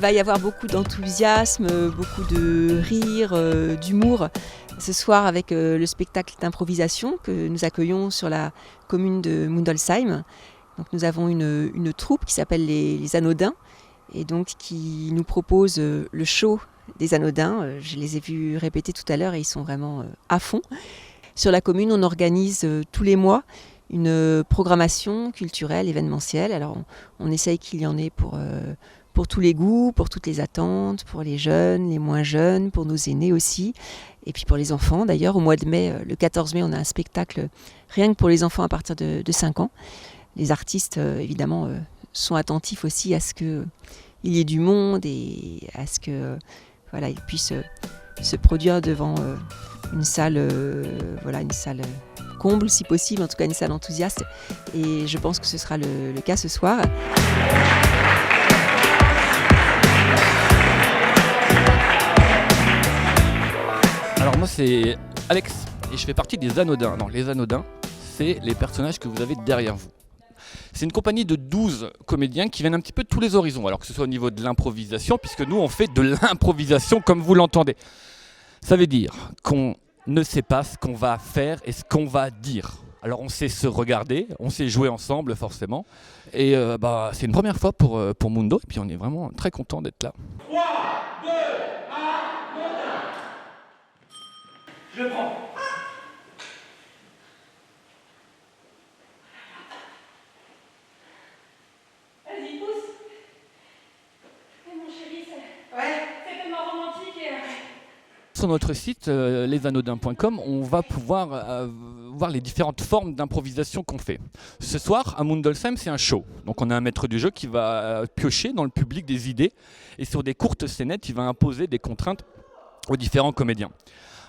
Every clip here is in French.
va y avoir beaucoup d'enthousiasme, beaucoup de rire, d'humour ce soir avec le spectacle d'improvisation que nous accueillons sur la commune de Mundolsheim. Donc nous avons une troupe qui s'appelle les Anodins et donc qui nous propose le show des Anodins. Je les ai vus répéter tout à l'heure et ils sont vraiment à fond. Sur la commune, on organise tous les mois une programmation culturelle, événementielle. Alors on essaye qu'il y en ait pour tous les goûts, pour toutes les attentes, pour les jeunes, les moins jeunes, pour nos aînés aussi, et puis pour les enfants. D'ailleurs, au mois de mai, le 14 mai, on a un spectacle rien que pour les enfants à partir de 5 ans. Les artistes, évidemment, sont attentifs aussi à ce qu'il y ait du monde et à ce que voilà, ils puissent se produire devant une salle, une salle comble si possible, en tout cas une salle enthousiaste. Et je pense que ce sera le cas ce soir. Alors moi c'est Alex et je fais partie des Anodins. Non, les Anodins, c'est les personnages que vous avez derrière vous. C'est une compagnie de 12 comédiens qui viennent un petit peu de tous les horizons, alors que ce soit au niveau de l'improvisation, puisque nous on fait de l'improvisation comme vous l'entendez. Ça veut dire qu'on ne sait pas ce qu'on va faire et ce qu'on va dire. Alors on sait se regarder, on sait jouer ensemble forcément. Et c'est une première fois pour Mundo, et puis on est vraiment très content d'être là. 3, 2, 1, je le prends. Vas-y, pousse. Mon chéri, c'est tellement romantique. Sur notre site, lesanodins.com, on va pouvoir voir les différentes formes d'improvisation qu'on fait. Ce soir, à Mundolsheim, c'est un show. Donc on a un maître du jeu qui va piocher dans le public des idées et sur des courtes scénettes, il va imposer des contraintes aux différents comédiens.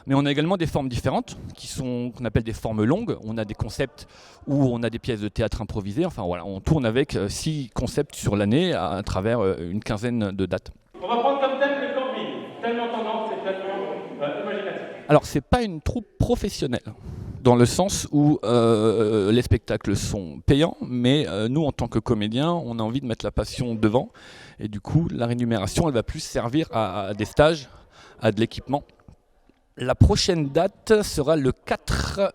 Mais on a également des formes différentes qu'on appelle des formes longues. On a des concepts où on a des pièces de théâtre improvisées. Enfin voilà, on tourne avec 6 concepts sur l'année à travers une quinzaine de dates. On va prendre comme thème le camping. Tellement tendance et tellement imaginatif. Alors c'est pas une troupe professionnelle, dans le sens où les spectacles sont payants, mais nous en tant que comédiens, on a envie de mettre la passion devant. Et du coup, la rémunération, elle va plus servir à des stages, à de l'équipement. La prochaine date sera le 4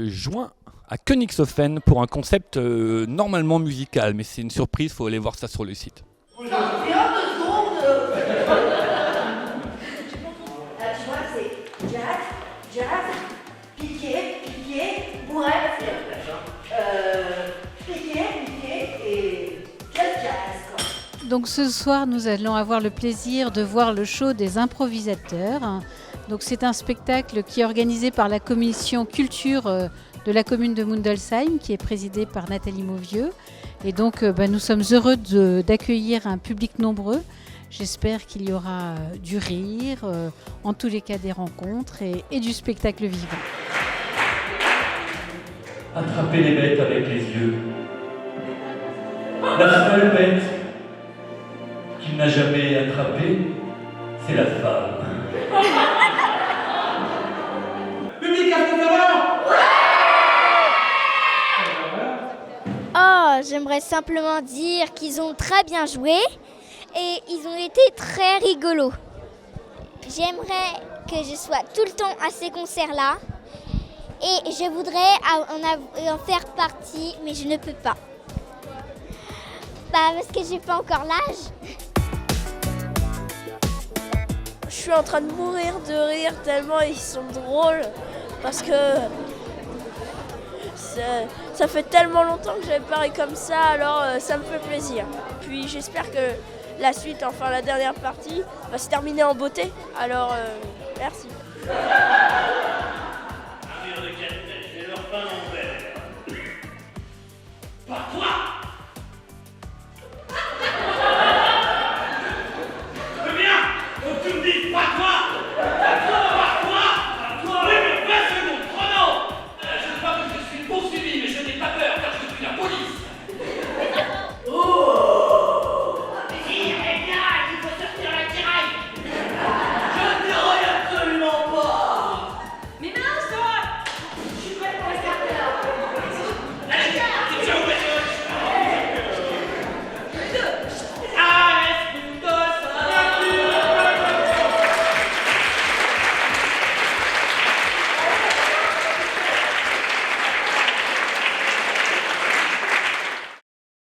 juin à Königshofen pour un concept normalement musical, mais c'est une surprise, il faut aller voir ça sur le site. Tu vois, c'est jazz, piqué, bourrette, piqué et jazz, quoi. Donc ce soir, nous allons avoir le plaisir de voir le show des improvisateurs. Donc c'est un spectacle qui est organisé par la commission culture de la commune de Mundolsheim, qui est présidée par Nathalie Mauvieux. Et donc nous sommes heureux d'accueillir un public nombreux. J'espère qu'il y aura du rire, en tous les cas des rencontres et du spectacle vivant. Attraper les bêtes avec les yeux. La seule bête qu'il n'a jamais attrapée, c'est la femme. Public, est-ce que ça va? Oh, j'aimerais simplement dire qu'ils ont très bien joué et ils ont été très rigolos. J'aimerais que je sois tout le temps à ces concerts-là et je voudrais en faire partie, mais je ne peux pas. Parce que j'ai pas encore l'âge. Je suis en train de mourir de rire tellement ils sont drôles parce que ça fait tellement longtemps que j'avais parlé comme ça, alors ça me fait plaisir. Puis j'espère que la suite, enfin la dernière partie, va se terminer en beauté. Alors merci. Par toi.